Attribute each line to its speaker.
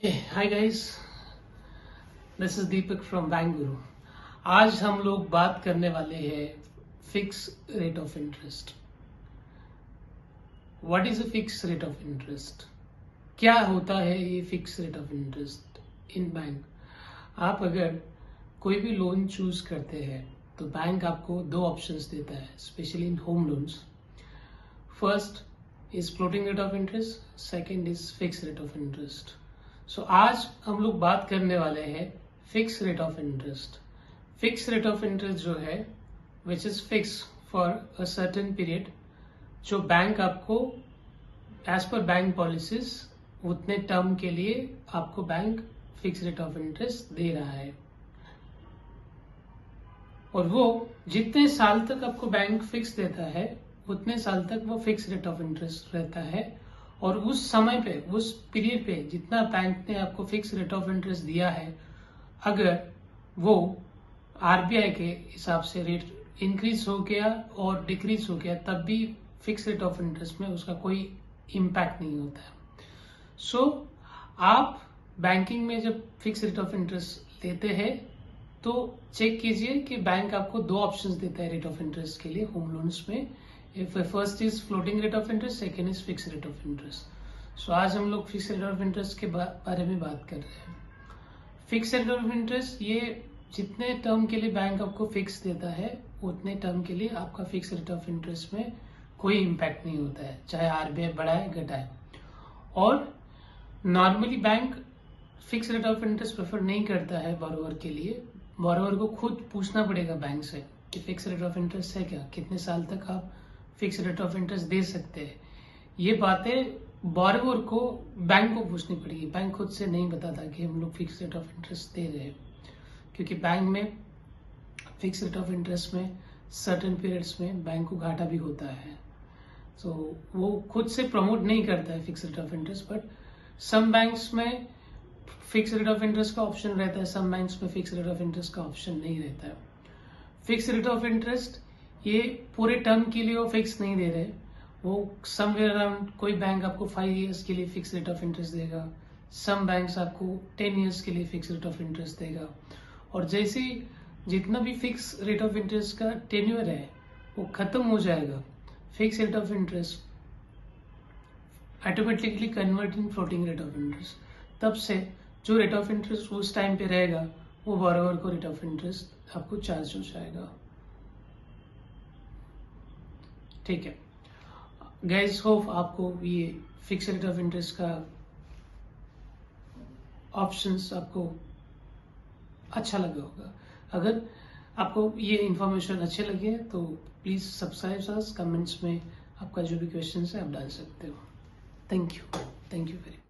Speaker 1: Hi guys, this is Deepak from bank गुरु। आज हम लोग बात करने वाले हैं fix rate of interest. What is a fix rate of interest? क्या होता है ये fix rate of interest in bank? आप अगर कोई भी लोन चूज करते हैं तो बैंक आपको दो ऑप्शंस देता है, specially in home loans. First is floating rate of interest, second is fix rate of interest. So आज हम लोग बात करने वाले हैं fix rate of interest. Fix rate of interest जो है which is fix for a certain period, जो बैंक आपको एज पर बैंक पॉलिसीज उतने टर्म के लिए आपको bank fix rate of interest दे रहा है, और वो जितने साल तक आपको बैंक फिक्स देता है उतने साल तक वो फिक्स रेट ऑफ इंटरेस्ट रहता है। और उस समय पे, उस पीरियड पे जितना बैंक ने आपको फिक्स रेट ऑफ इंटरेस्ट दिया है, अगर वो आरबीआई के हिसाब से रेट इंक्रीज हो गया और डिक्रीज हो गया, तब भी फिक्स रेट ऑफ इंटरेस्ट में उसका कोई इम्पैक्ट नहीं होता है। सो आप बैंकिंग में जब फिक्स रेट ऑफ इंटरेस्ट लेते हैं तो चेक कीजिए कि बैंक आपको दो ऑप्शंस देता है रेट ऑफ इंटरेस्ट के लिए होम लोन्स में। First is floating rate of interest, second is fix rate of interest. So आज हम लोग फिक्स रेट ऑफ इंटरेस्ट के बारे में बात कर रहे हैं। फिक्स रेट ऑफ इंटरेस्ट ये जितने टर्म के लिए बैंक आपको फिक्स देता है उतने टर्म के लिए आपका फिक्स रेट ऑफ इंटरेस्ट में कोई इम्पैक्ट नहीं होता है, चाहे आरबीआई बढ़ाए घटाए। और normally bank fix rate of interest prefer नहीं करता है बोरोवर के लिए। बोरोवर को खुद पूछना पड़ेगा बैंक से कि फिक्स रेट ऑफ इंटरेस्ट है क्या, कितने साल तक आप फिक्स रेट ऑफ इंटरेस्ट दे सकते हैं। ये बातें बोरोवर को बैंक को पूछनी पड़ेगी। बैंक खुद से नहीं बताता कि हम लोग फिक्स रेट ऑफ इंटरेस्ट दे रहे हैं, क्योंकि बैंक में फिक्स रेट ऑफ इंटरेस्ट में सर्टेन पीरियड्स में बैंक को घाटा भी होता है। तो वो खुद से प्रमोट नहीं करता है fix rate of interest. But some banks में फिक्स रेट ऑफ इंटरेस्ट का ऑप्शन रहता है, सम बैंक्स में फिक्स रेट ऑफ इंटरेस्ट का ऑप्शन नहीं रहता है। फिक्स रेट ऑफ इंटरेस्ट ये पूरे टर्म के लिए वो फिक्स नहीं दे रहे, वो समवेयर अराउंड, कोई बैंक आपको 5 इयर्स के लिए फिक्स रेट ऑफ इंटरेस्ट देगा, सम बैंक्स आपको 10 इयर्स के लिए फिक्स रेट ऑफ इंटरेस्ट देगा। और जैसे जितना भी फिक्स रेट ऑफ इंटरेस्ट का टेन्योर है वो खत्म हो जाएगा, fix rate of interest automatically convert in floating rate of interest. तब से जो रेट ऑफ इंटरेस्ट उस टाइम पे रहेगा वो बोरोवर को रेट ऑफ इंटरेस्ट आपको चार्ज हो जाएगा। ठीक है गाइस, होप आपको ये फिक्स रेट ऑफ इंटरेस्ट का ऑप्शंस आपको अच्छा लगा होगा। अगर आपको ये इंफॉर्मेशन अच्छे लगे तो प्लीज सब्सक्राइब अस। कमेंट्स में आपका जो भी क्वेश्चन है आप डाल सकते हो। Thank you very much.